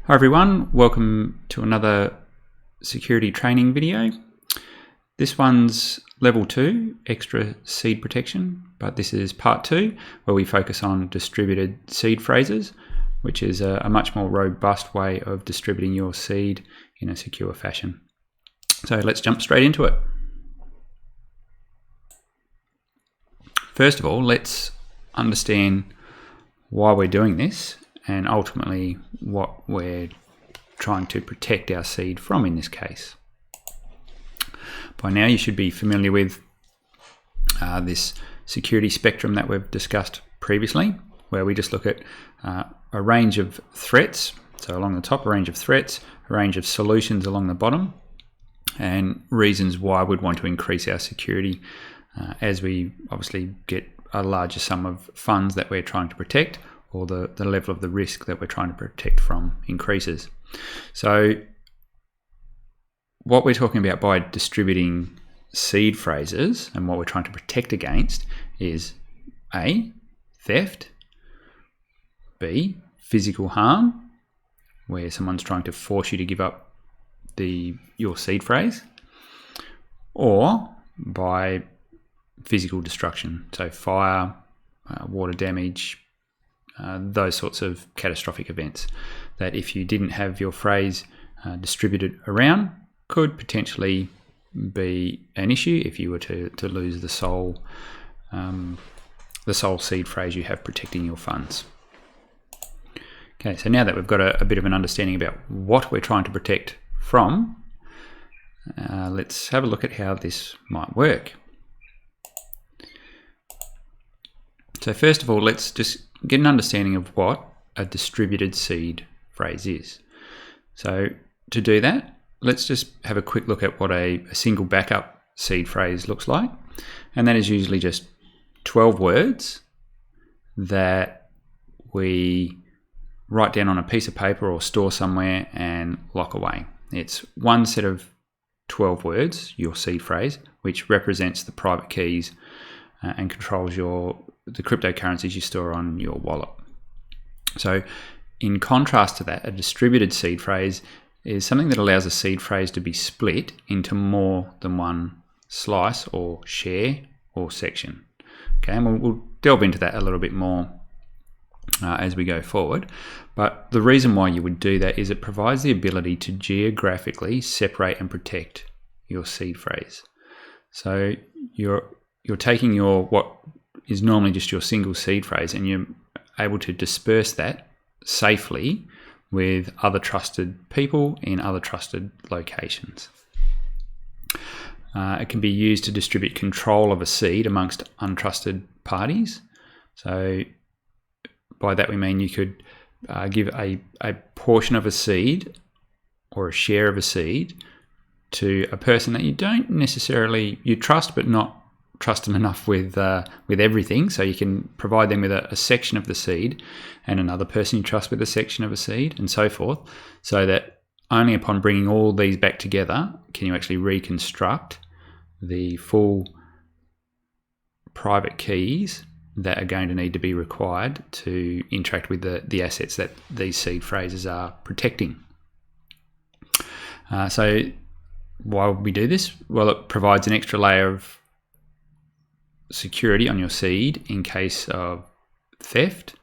Hi everyone, welcome to another security training video. This one's level 2, extra seed protection, but this is part 2 where we focus on distributed seed phrases, which is a much more robust way of distributing your seed in a secure fashion. So let's jump straight into it. First of all, let's understand why we're doing this and ultimately what we're trying to protect our seed from in this case. By now you should be familiar with this security spectrum that we've discussed previously, where we just look at a range of threats. So along the top, a range of threats, a range of solutions along the bottom, and reasons why we'd want to increase our security as we obviously get a larger sum of funds that we're trying to protect, or the level of the risk that we're trying to protect from increases. So what we're talking about by distributing seed phrases and what we're trying to protect against is A, theft, B, physical harm, where someone's trying to force you to give up your seed phrase, or by physical destruction, so fire, water damage, those sorts of catastrophic events that if you didn't have your phrase distributed around could potentially be an issue if you were to lose the sole seed phrase you have protecting your funds. Okay, so now that we've got a bit of an understanding about what we're trying to protect from, let's have a look at how this might work. So first of all, let's just get an understanding of what a distributed seed phrase is. So to do that, let's just have a quick look at what a single backup seed phrase looks like. And that is usually just 12 words that we write down on a piece of paper or store somewhere and lock away. It's one set of 12 words, your seed phrase, which represents the private keys and controls the cryptocurrencies you store on your wallet. So in contrast to that, a distributed seed phrase is something that allows a seed phrase to be split into more than one slice or share or section. Okay, and we'll delve into that a little bit more as we go forward. But the reason why you would do that is it provides the ability to geographically separate and protect your seed phrase. So you're taking what is normally just your single seed phrase and you're able to disperse that safely with other trusted people in other trusted locations. It can be used to distribute control of a seed amongst untrusted parties. So by that we mean you could give a portion of a seed or a share of a seed to a person that you don't necessarily, you trust but not trust them enough with everything, so you can provide them with a section of the seed and another person you trust with a section of a seed and so forth, so that only upon bringing all these back together can you actually reconstruct the full private keys that are going to need to be required to interact with the assets that these seed phrases are protecting. So why would we do this? Well, it provides an extra layer of security on your seed in case of theft,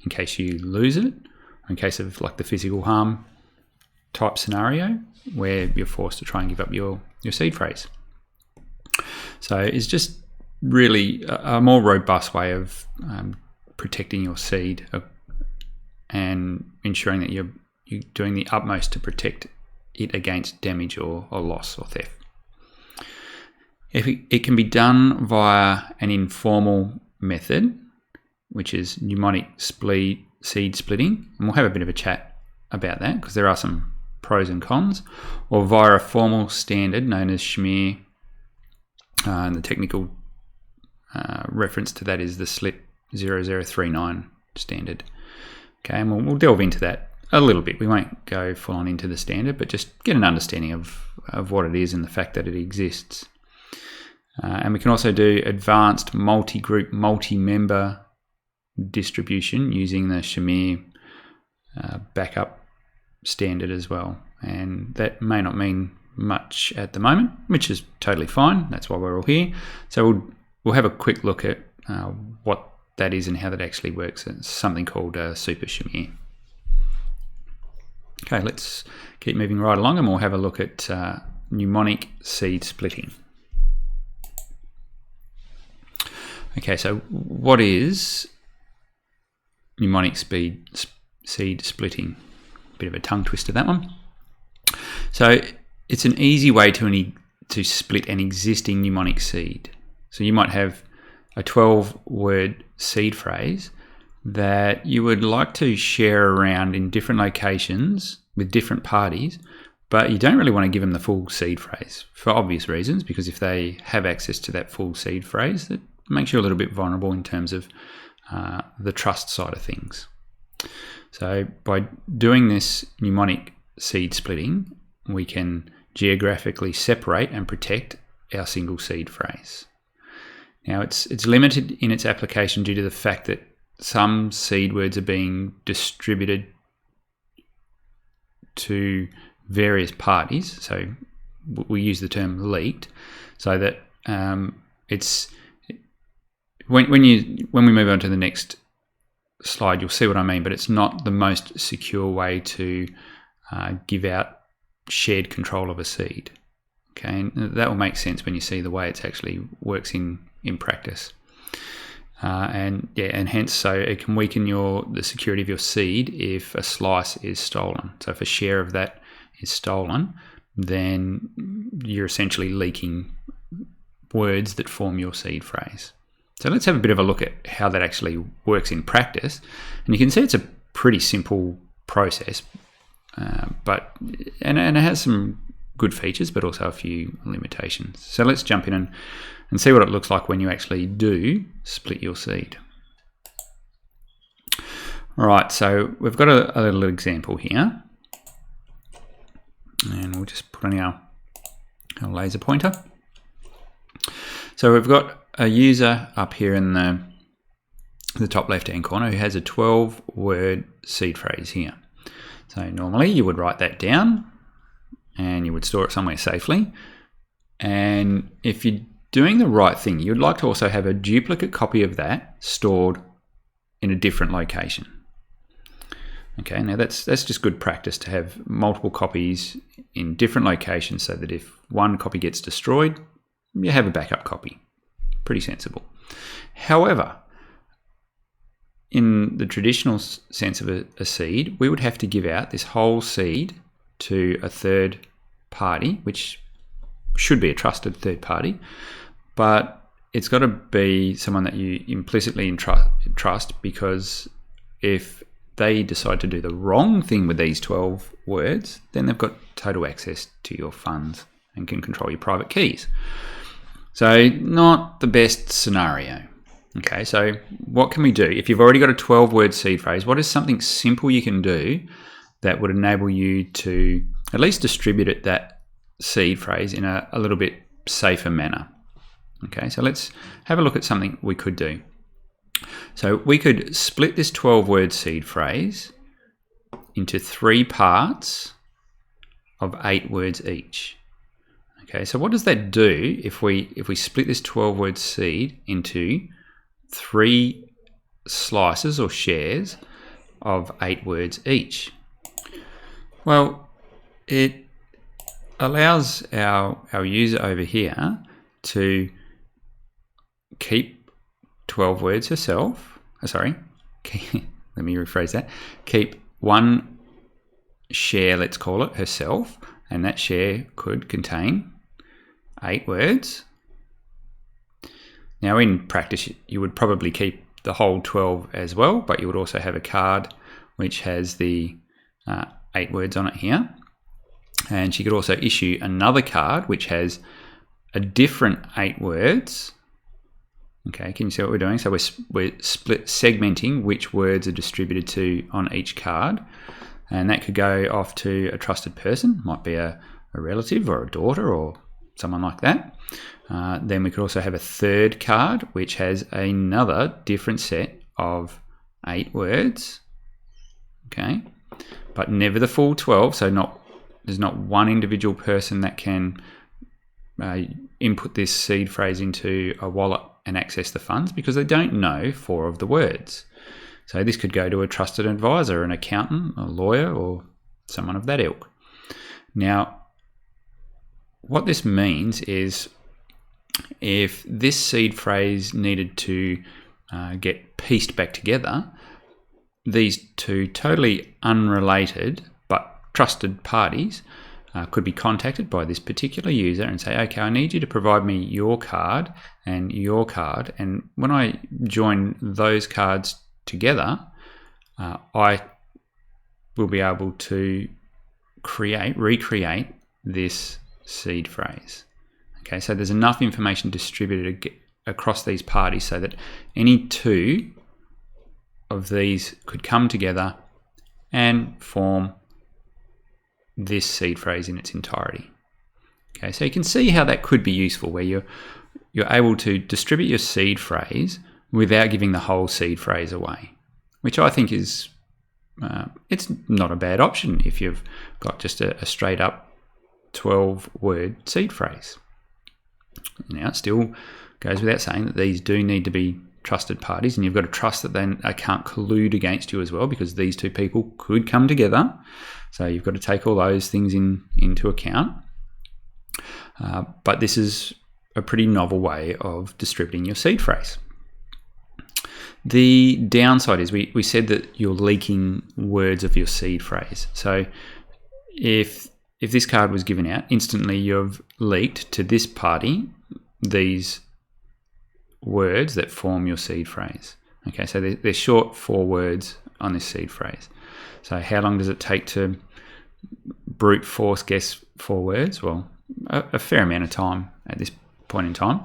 in case you lose it, or in case of like the physical harm type scenario where you're forced to try and give up your seed phrase. So it's just really a more robust way of protecting your seed and ensuring that you're doing the utmost to protect it against damage or loss or theft. It can be done via an informal method, which is mnemonic seed splitting, and we'll have a bit of a chat about that because there are some pros and cons, or via a formal standard known as Shamir, and the technical reference to that is the SLIP 0039 standard. Okay, and we'll delve into that a little bit. We won't go full on into the standard, but just get an understanding of what it is and the fact that it exists. And we can also do advanced multi-group, multi-member distribution using the Shamir Backup standard as well, and that may not mean much at the moment, which is totally fine. That's why we're all here. So we'll have a quick look at what that is and how that actually works. It's something called Super Shamir. Okay, let's keep moving right along, and we'll have a look at mnemonic seed splitting. Okay, so what is mnemonic seed splitting? Bit of a tongue twister, that one. So it's an easy way to split an existing mnemonic seed. So you might have a 12-word seed phrase that you would like to share around in different locations with different parties, but you don't really want to give them the full seed phrase for obvious reasons, because if they have access to that full seed phrase, that makes you a little bit vulnerable in terms of the trust side of things. So by doing this mnemonic seed splitting, we can geographically separate and protect our single seed phrase. Now it's limited in its application due to the fact that some seed words are being distributed to various parties. So we use the term leaked, so that it's when we move on to the next slide, you'll see what I mean. But it's not the most secure way to give out shared control of a seed. Okay, and that will make sense when you see the way it actually works in practice. And hence, so it can weaken the security of your seed if a slice is stolen. So if a share of that is stolen, then you're essentially leaking words that form your seed phrase. So let's have a bit of a look at how that actually works in practice. And you can see it's a pretty simple process, but it has some good features, but also a few limitations. So let's jump in and see what it looks like when you actually do split your seed. All right, so we've got a little example here, and we'll just put on our laser pointer. So we've got a user up here in the top left-hand corner who has a 12-word seed phrase here. So normally you would write that down and you would store it somewhere safely. And if you're doing the right thing, you'd like to also have a duplicate copy of that stored in a different location. Okay, now that's just good practice to have multiple copies in different locations, so that if one copy gets destroyed, you have a backup copy. Pretty sensible. However, in the traditional sense of a seed, we would have to give out this whole seed to a third party, which should be a trusted third party, but it's got to be someone that you implicitly trust, because if they decide to do the wrong thing with these 12 words, then they've got total access to your funds and can control your private keys. So not the best scenario. Okay, so what can we do? If you've already got a 12-word seed phrase, what is something simple you can do that would enable you to at least distribute that seed phrase in a little bit safer manner? Okay, so let's have a look at something we could do. So we could split this 12-word seed phrase into 3 parts of 8 words each. Okay, so what does that do if we split this 12-word seed into 3 slices or shares of 8 words each? Well, it allows our user over here to keep 12 words herself. Let me rephrase that. Keep one share, let's call it, herself, and that share could contain 8 words. Now in practice, you would probably keep the whole 12 as well, but you would also have a card which has the 8 words on it here. And she could also issue another card which has a different 8 words. Okay, can you see what we're doing? So we're segmenting which words are distributed to on each card. And that could go off to a trusted person, might be a relative or a daughter or someone like that. Then we could also have a third card which has another different set of 8 words. Okay, but never the full 12. So there's not one individual person that can input this seed phrase into a wallet and access the funds, because they don't know 4 of the words. So this could go to a trusted advisor, an accountant, a lawyer, or someone of that ilk. Now, what this means is if this seed phrase needed to get pieced back together, these 2 totally unrelated but trusted parties could be contacted by this particular user and say, okay, I need you to provide me your card and your card, and when I join those cards together, I will be able to recreate this seed phrase. Okay, so there's enough information distributed across these parties so that any 2 of these could come together and form this seed phrase in its entirety. Okay, so you can see how that could be useful, where you're able to distribute your seed phrase without giving the whole seed phrase away, which I think is it's not a bad option if you've got just a straight up 12-word seed phrase. Now, it still goes without saying that these do need to be trusted parties, and you've got to trust that they can't collude against you as well, because these 2 people could come together. So you've got to take all those things into account. But this is a pretty novel way of distributing your seed phrase. The downside is we said that you're leaking words of your seed phrase. So if this card was given out, instantly you've leaked to this party these words that form your seed phrase. Okay, so they're short 4 words on this seed phrase. So how long does it take to brute force guess 4 words? Well, a fair amount of time at this point in time.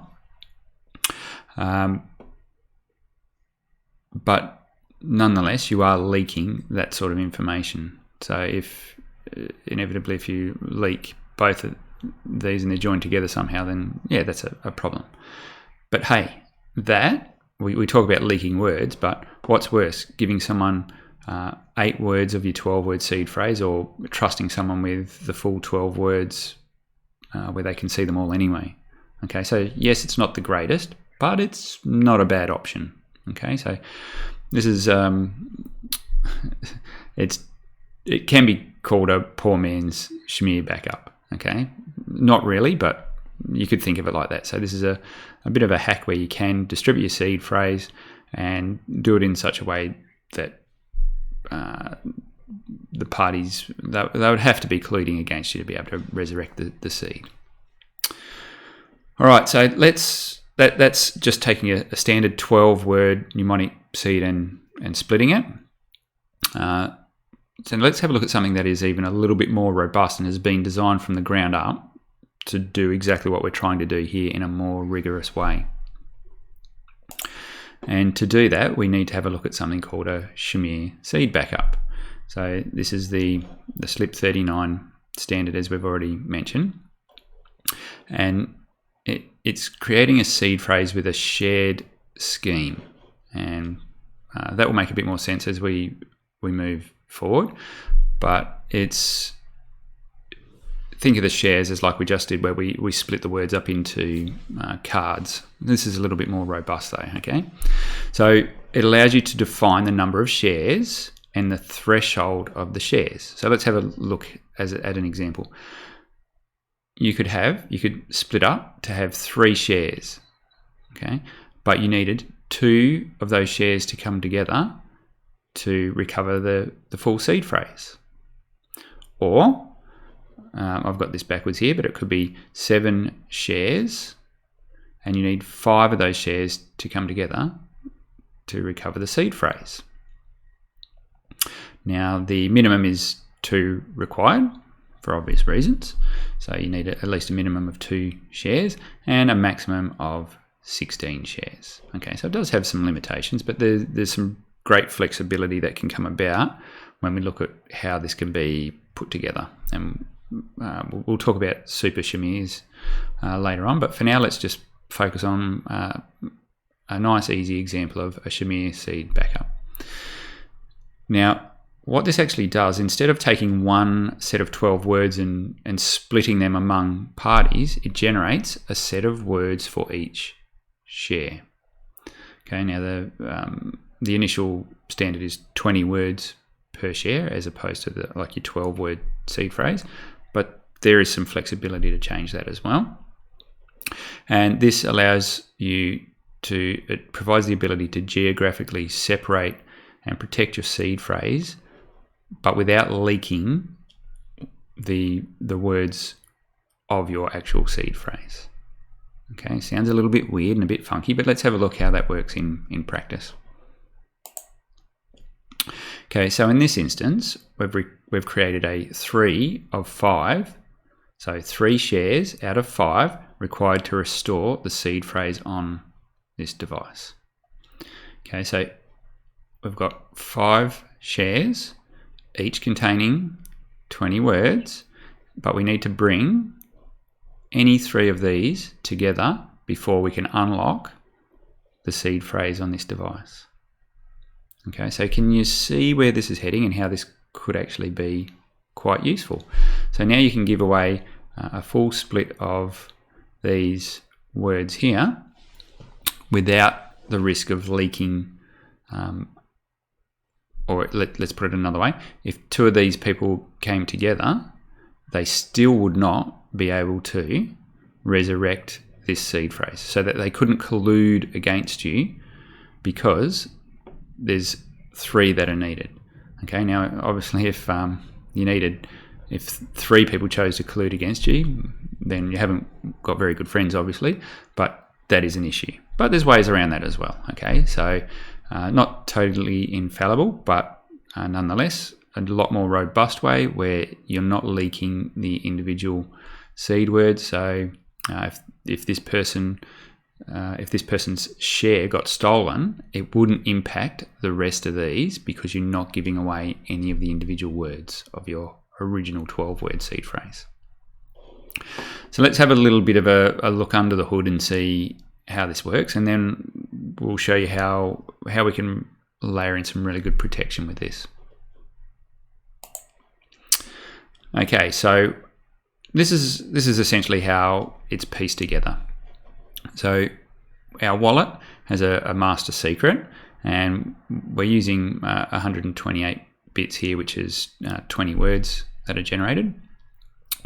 But nonetheless, you are leaking that sort of information. So if you leak both of these and they're joined together somehow, then yeah, that's a problem. But hey, we talk about leaking words, but what's worse, giving someone 8 words of your 12-word seed phrase, or trusting someone with the full 12 words where they can see them all anyway? Okay, so yes, it's not the greatest, but it's not a bad option. Okay, so this is it can be called a poor man's Shamir Backup. Okay, not really, but you could think of it like that. So this is a bit of a hack where you can distribute your seed phrase and do it in such a way that the parties, they would have to be colluding against you to be able to resurrect the seed. All right, so that's just taking a standard 12-word mnemonic seed and splitting it. So let's have a look at something that is even a little bit more robust and has been designed from the ground up to do exactly what we're trying to do here in a more rigorous way. And to do that, we need to have a look at something called a Shamir seed backup. So this is the SLIP 39 standard, as we've already mentioned. And it's creating a seed phrase with a shared scheme. And that will make a bit more sense as we move forward. But think of the shares as like we just did, where we split the words up into cards. This is a little bit more robust though, okay? So it allows you to define the number of shares and the threshold of the shares. So let's have a look at an example. You could split up to have 3 shares, okay? But you needed 2 of those shares to come together to recover the full seed phrase. Or I've got this backwards here, but it could be 7 shares and you need 5 of those shares to come together to recover the seed phrase. Now the minimum is 2 required for obvious reasons. So you need at least a minimum of 2 shares and a maximum of 16 shares. Okay, so it does have some limitations, but there's some great flexibility that can come about when we look at how this can be put together. And we'll talk about Super Shamirs later on, but for now let's just focus on a nice easy example of a Shamir seed backup. Now, what this actually does, instead of taking one set of 12 words and splitting them among parties, it generates a set of words for each share. Okay, now the initial standard is 20 words per share as opposed to like your 12-word seed phrase, but there is some flexibility to change that as well. And this allows you to, it provides the ability to geographically separate and protect your seed phrase, but without leaking the words of your actual seed phrase. Okay, sounds a little bit weird and a bit funky, but let's have a look how that works in practice. Okay, so in this instance, we've created a 3 of 5, so 3 shares out of 5 required to restore the seed phrase on this device. Okay, so we've got 5 shares, each containing 20 words, but we need to bring any 3 of these together before we can unlock the seed phrase on this device. Okay, so can you see where this is heading and how this could actually be quite useful? So now you can give away a full split of these words here without the risk of leaking, or let's put it another way. If 2 of these people came together, they still would not be able to resurrect this seed phrase, so that they couldn't collude against you because there's 3 that are needed. Okay, now obviously if if 3 people chose to collude against you, then you haven't got very good friends, obviously, but that is an issue. But there's ways around that as well. Okay, so not totally infallible, but nonetheless a lot more robust way where you're not leaking the individual seed words. So if this person's share got stolen, it wouldn't impact the rest of these because you're not giving away any of the individual words of your original 12-word seed phrase. So let's have a little bit of a look under the hood and see how this works, and then we'll show you how we can layer in some really good protection with this. Okay, so this is essentially how it's pieced together. So our wallet has a master secret, and we're using 128 bits here, which is 20 words that are generated.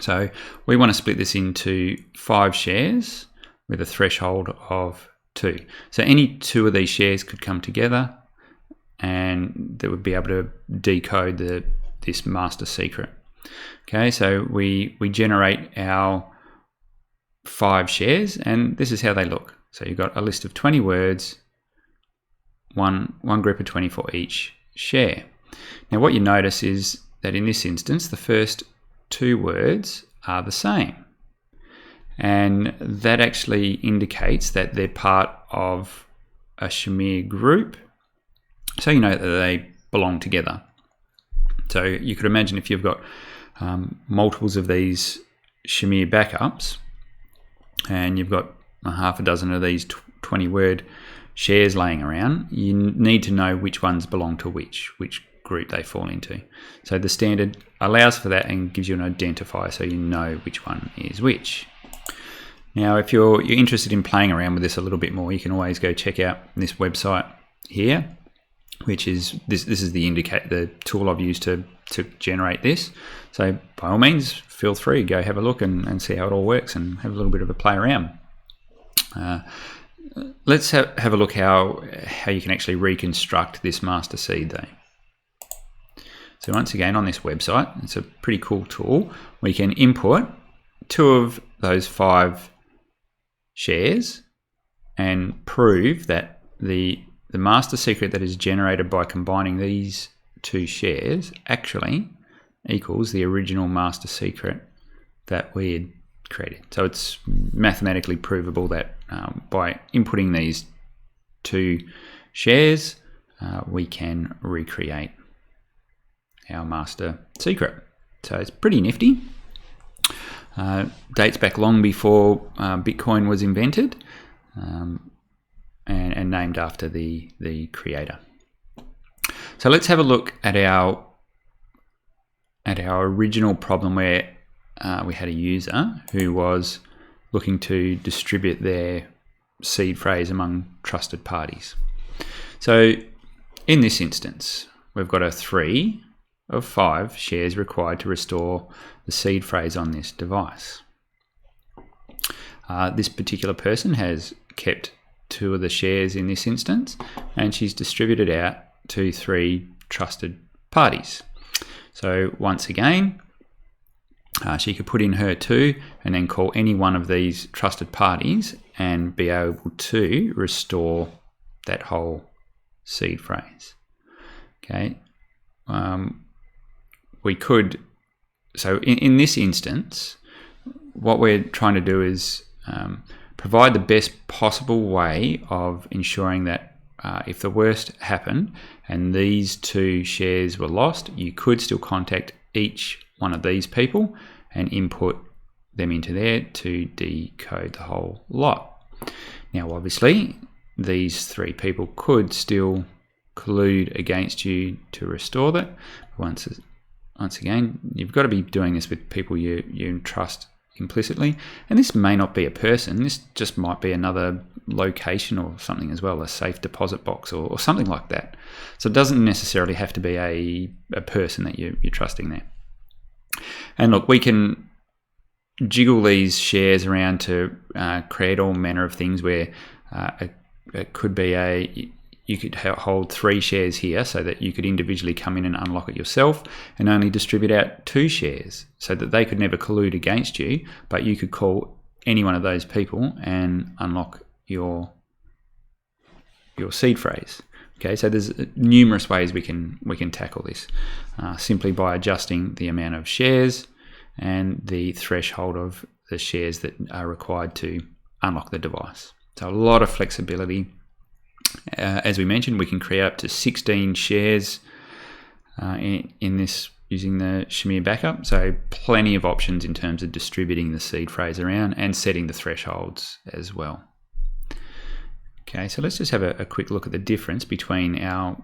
So we want to split this into 5 shares with a threshold of 2. So any 2 of these shares could come together and they would be able to decode this master secret. Okay, so we generate our 5 shares, and this is how they look. So you've got a list of 20 words, one group of 20 for each share. Now what you notice is that in this instance, the first 2 words are the same. And that actually indicates that they're part of a Shamir group. So you know that they belong together. So you could imagine if you've got multiples of these Shamir backups, and you've got a half a dozen of these 20-word shares laying around, you need to know which ones belong to which group they fall into. So the standard allows for that and gives you an identifier so you know which one is which. Now, if you're interested in playing around with this a little bit more, you can always go check out this website here, which is this is the tool I've used to generate this. So by all means, feel free, go have a look and see how it all works and have a little bit of a play around. Let's have a look how you can actually reconstruct this master seed though. So once again, on this website, it's a pretty cool tool. We can input 2 of those 5 shares and prove that the master secret that is generated by combining these 2 shares actually equals the original master secret that we had created. So it's mathematically provable that by inputting these 2 shares, we can recreate our master secret. So it's pretty nifty. Dates back long before Bitcoin was invented, and named after the creator. So let's have a look at our at our original problem where we had a user who was looking to distribute their seed phrase among trusted parties. So in this instance, we've got a 3 of 5 shares required to restore the seed phrase on this device. This particular person has kept 2 of the shares in this instance, and she's distributed out to 3 trusted parties. So once again, she could put in her 2 and then call any one of these trusted parties and be able to restore that whole seed phrase. Okay. We could, so in this instance, what we're trying to do is provide the best possible way of ensuring that if the worst happened and these 2 shares were lost, you could still contact each one of these people and input them into there to decode the whole lot. Now, obviously, these 3 people could still collude against you to restore that. Once again, you've got to be doing this with people you trust implicitly, and this may not be a person, this just might be another location or something as well, a safe deposit box or something like that. So it doesn't necessarily have to be a person that you're trusting there. And look, we can jiggle these shares around to create all manner of things where it could be you could hold 3 shares here so that you could individually come in and unlock it yourself and only distribute out 2 shares so that they could never collude against you, but you could call any one of those people and unlock your seed phrase. Okay, so there's numerous ways we can tackle this simply by adjusting the amount of shares and the threshold of the shares that are required to unlock the device. So a lot of flexibility. As we mentioned, we can create up to 16 shares in this using the Shamir Backup. So plenty of options in terms of distributing the seed phrase around and setting the thresholds as well. Okay, so let's just have a quick look at the difference between our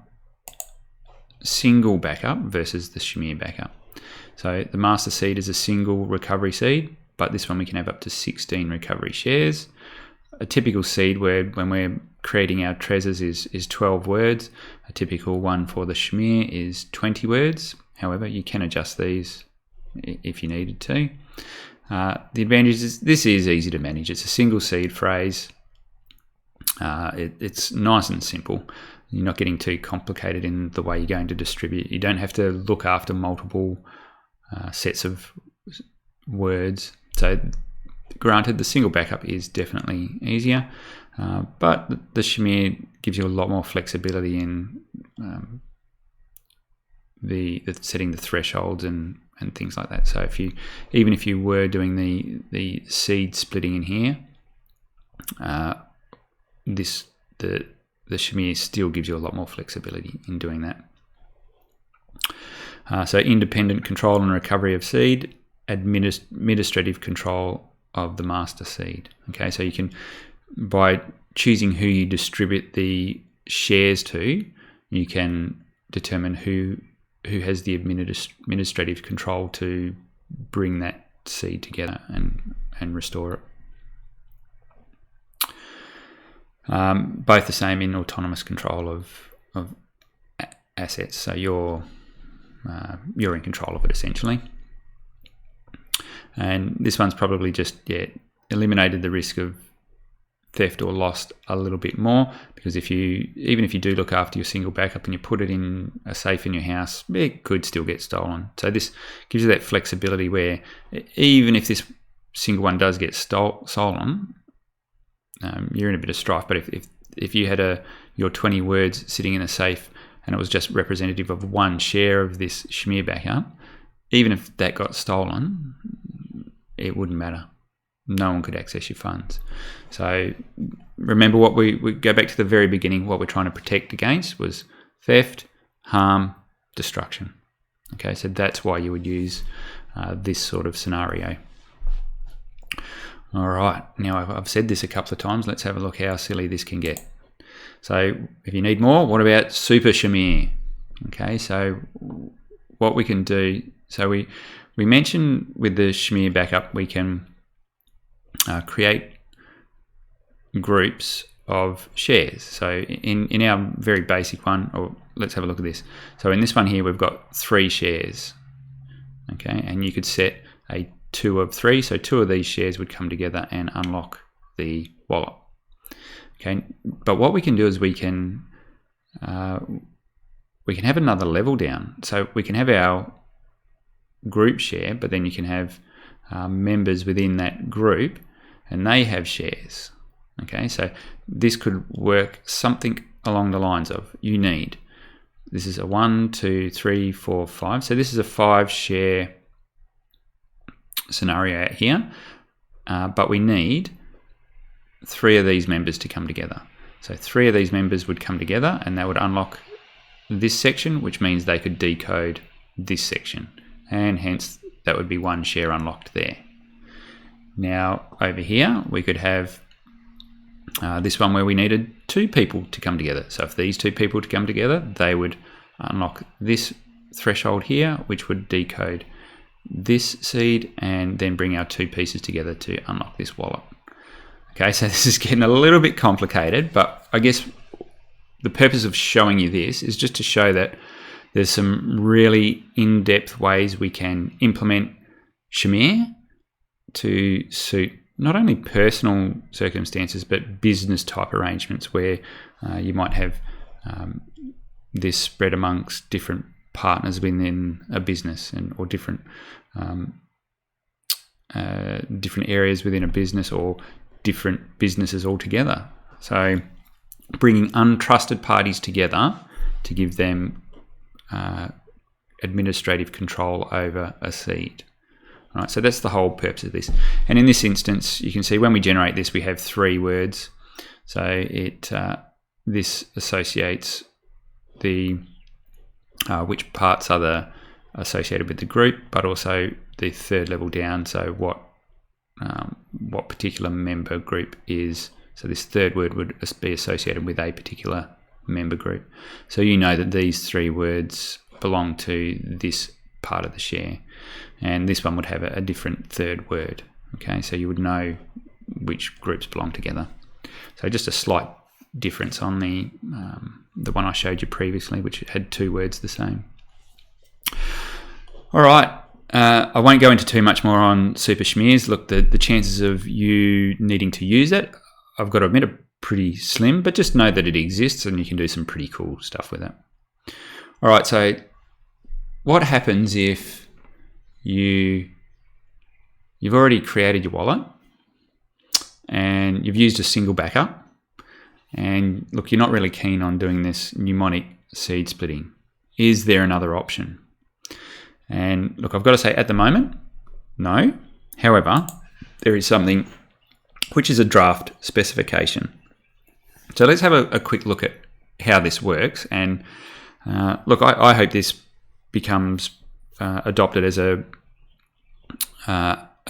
single backup versus the Shamir Backup. So the master seed is a single recovery seed, but this one we can have up to 16 recovery shares. A typical seed when we're creating our treasures is 12 words. A typical one for the Shamir is 20 words. However, you can adjust these if you needed to. The advantage is this is easy to manage. It's a single seed phrase. It's nice and simple. You're not getting too complicated in the way you're going to distribute. You don't have to look after multiple sets of words. So granted, the single backup is definitely easier, but the Shamir gives you a lot more flexibility in the setting the thresholds and things like that. So even if you were doing the seed splitting in here, the Shamir still gives you a lot more flexibility in doing that. So independent control and recovery of seed, administrative control of the master seed. Okay, so you can, by choosing who you distribute the shares to, you can determine who has the administrative control to bring that seed together and restore it. Both the same in autonomous control of assets. So you're in control of it essentially. And this one's probably just eliminated the risk of theft or lost a little bit more, because even if you do look after your single backup and you put it in a safe in your house, it could still get stolen. So this gives you that flexibility where even if this single one does get stolen, you're in a bit of strife. But if you had your 20 words sitting in a safe and it was just representative of one share of this Shamir backup, even if that got stolen, it wouldn't matter. No one could access your funds. So remember, what we go back to the very beginning, what we're trying to protect against was theft, harm, destruction. Okay, so that's why you would use this sort of scenario. All right, now I've said this a couple of times. Let's have a look how silly this can get. So if you need more, what about Super Shamir? Okay, so what we can do So we mentioned with the Shamir Backup we can create groups of shares. So in our very basic one, or let's have a look at this. So in this one here, we've got 3 shares. Okay, and you could set a 2 of 3, so 2 of these shares would come together and unlock the wallet. Okay, but what we can do is we can have another level down. So we can have our group share, but then you can have members within that group, and they have shares. Okay, so this could work something along the lines of this is a 1, 2, 3, 4, 5. So this is a 5 share scenario out here, but we need 3 of these members to come together. So 3 of these members would come together and that would unlock this section, which means they could decode this section, and hence that would be 1 share unlocked there. Now over here we could have this one where we needed 2 people to come together. So if these 2 people to come together, they would unlock this threshold here, which would decode this seed and then bring our 2 pieces together to unlock this wallet. Okay, so this is getting a little bit complicated, but I guess the purpose of showing you this is just to show that there's some really in-depth ways we can implement Shamir to suit not only personal circumstances but business type arrangements where you might have this spread amongst different partners within a business or different areas within a business or different businesses altogether. So bringing untrusted parties together to give them administrative control over a seed. All right, so that's the whole purpose of this. And in this instance, you can see when we generate this, we have 3 words. So this associates the which parts are associated with the group, but also the 3rd level down. So what particular member group is. So this 3rd word would be associated with a particular member group. So you know that these 3 words belong to this part of the share, and this one would have a different 3rd word. Okay, so you would know which groups belong together. So just a slight difference on the one I showed you previously, which had 2 words the same. All right, I won't go into too much more on Super Shamirs. Look, the chances of you needing to use it, I've got to admit, are pretty slim, but just know that it exists and you can do some pretty cool stuff with it. All right, so what happens if you've already created your wallet and you've used a single backup, and look, you're not really keen on doing this mnemonic seed splitting? Is there another option? And look, I've got to say at the moment, no. However, there is something which is a draft specification. So let's have a quick look at how this works. And look, I hope this becomes adopted as a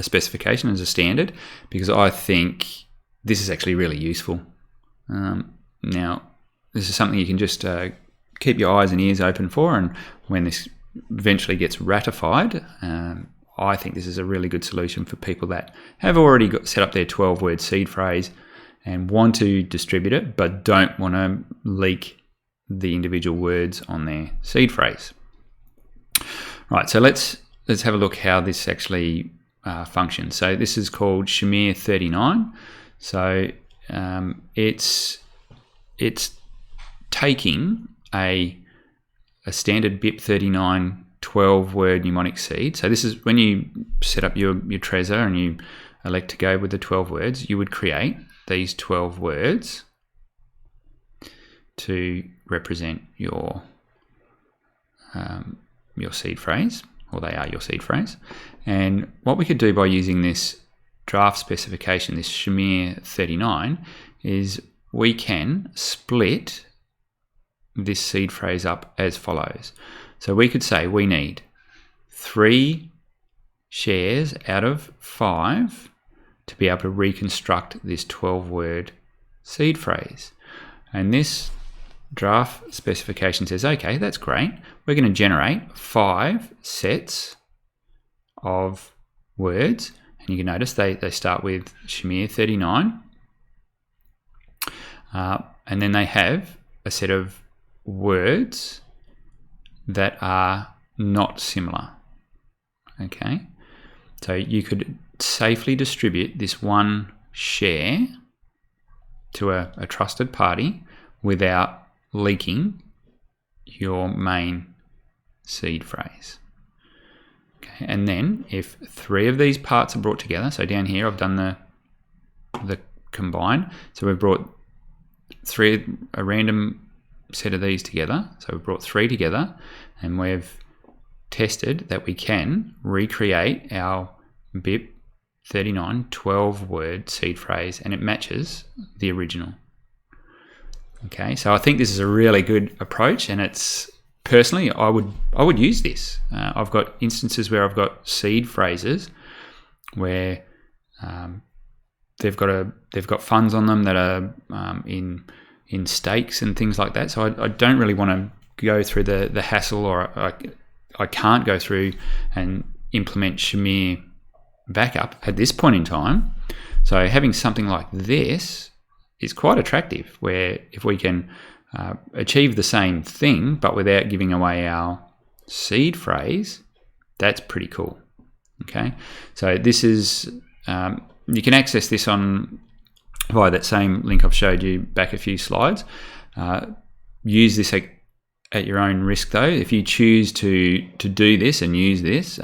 specification, as a standard, because I think this is actually really useful. Now, this is something you can just keep your eyes and ears open for, and when this eventually gets ratified, I think this is a really good solution for people that have already set up their 12-word seed phrase and want to distribute it, but don't want to leak the individual words on their seed phrase. Right, so let's have a look how this actually functions. So this is called Shamir 39. So it's taking a standard BIP39 12-word mnemonic seed. So this is when you set up your Trezor and you elect to go with the 12 words, you would create these 12 words to represent your seed phrase, or they are your seed phrase. And what we could do by using this draft specification, this Shamir 39, is we can split this seed phrase up as follows. So we could say we need 3 shares out of 5 to be able to reconstruct this 12-word seed phrase. And this draft specification says, okay, that's great. We're going to generate 5 sets of words, and you can notice they start with Shamir 39, and then they have a set of words that are not similar. Okay, so you could safely distribute this one share to a trusted party without leaking your main seed phrase. Okay, and then if 3 of these parts are brought together, so down here I've done the combine, so we've brought a random set of these together, so we've brought 3 together, and we've tested that we can recreate our BIP 39 12-word seed phrase, and it matches the original. Okay, so I think this is a really good approach, and it's personally I would use this. I've got instances where I've got seed phrases where they've got funds on them that are in stakes and things like that. So I don't really want to go through the hassle, or I can't go through and implement Shamir Backup at this point in time. So having something like this is quite attractive, where if we can achieve the same thing but without giving away our seed phrase, that's pretty cool. Okay, so this is you can access this on via that same link I've showed you back a few slides. Use this at your own risk, though. If you choose to do this and use this,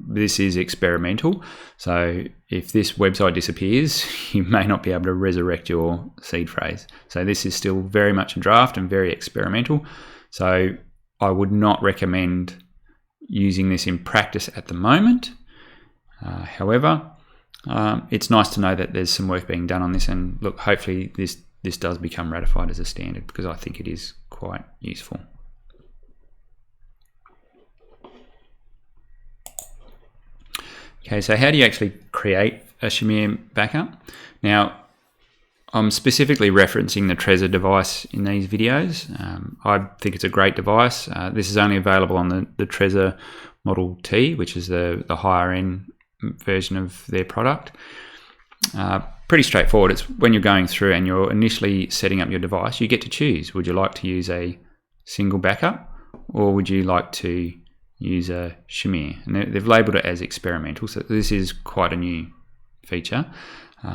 this is experimental. So if this website disappears, you may not be able to resurrect your seed phrase. So this is still very much a draft and very experimental. So I would not recommend using this in practice at the moment. However, it's nice to know that there's some work being done on this, and look, hopefully this does become ratified as a standard, because I think it is quite useful. Okay, so how do you actually create a Shamir backup? Now, I'm specifically referencing the Trezor device in these videos. I think it's a great device. This is only available on the Trezor Model T, which is the higher end version of their product. Pretty straightforward. It's when you're going through and you're initially setting up your device, you get to choose. Would you like to use a single backup, or would you like to use a Shamir? And they've labeled it as experimental, so this is quite a new feature.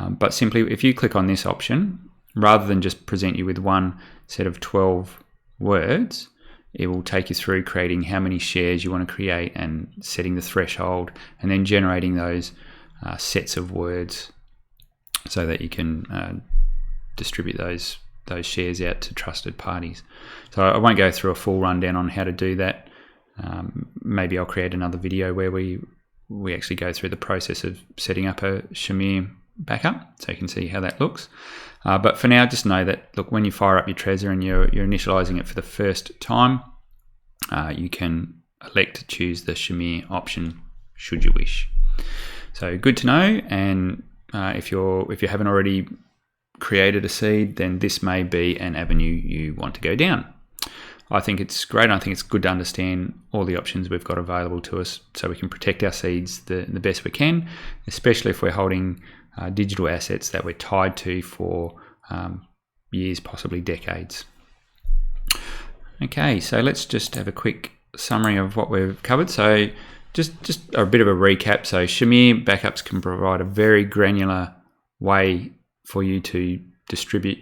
But simply, if you click on this option, rather than just present you with one set of 12 words, it will take you through creating how many shares you want to create and setting the threshold, and then generating those sets of words so that you can distribute those shares out to trusted parties. So I won't go through a full rundown on how to do that. Maybe I'll create another video where we actually go through the process of setting up a Shamir backup, so you can see how that looks. But for now, just know that, look, when you fire up your Trezor and you're initializing it for the first time, you can elect to choose the Shamir option should you wish. So good to know. And if you haven't already created a seed, then this may be an avenue you want to go down. I think it's great, and I think it's good to understand all the options we've got available to us so we can protect our seeds the best we can, especially if we're holding digital assets that we're tied to for years, possibly decades. Okay, so let's just have a quick summary of what we've covered. So just a bit of a recap. So Shamir backups can provide a very granular way for you to distribute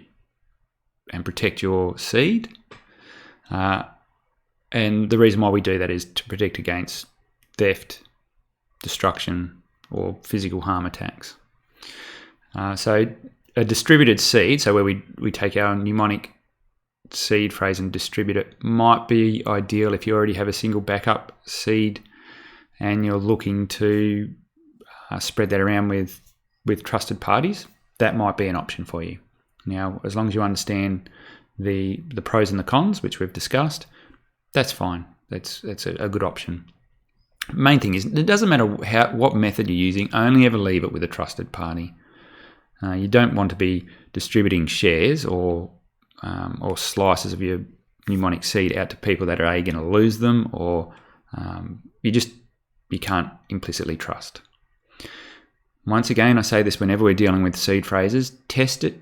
and protect your seed. And the reason why we do that is to protect against theft, destruction, or physical harm attacks. So a distributed seed, so where we take our mnemonic seed phrase and distribute it, might be ideal if you already have a single backup seed and you're looking to spread that around with trusted parties. That might be an option for you. Now, as long as you understand the pros and the cons, which we've discussed, that's fine. That's a good option. Main thing is, it doesn't matter what method you're using, only ever leave it with a trusted party. You don't want to be distributing shares or slices of your mnemonic seed out to people that are going to lose them, or you can't implicitly trust. Once again, I say this whenever we're dealing with seed phrases, test it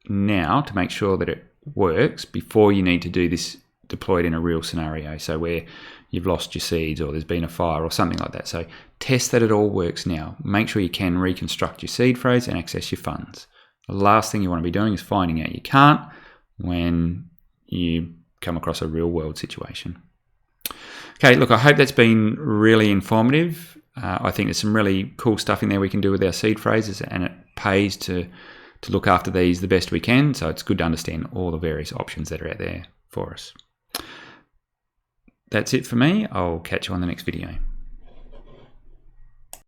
now to make sure that it works before you need to do this deployed in a real scenario. So where you've lost your seeds or there's been a fire or something like that. So test that it all works now. Make sure you can reconstruct your seed phrase and access your funds. The last thing you want to be doing is finding out you can't when you come across a real world situation. Okay, look, I hope that's been really informative. I think there's some really cool stuff in there we can do with our seed phrases, and it pays to look after these the best we can. So it's good to understand all the various options that are out there for us. That's it for me. I'll catch you on the next video.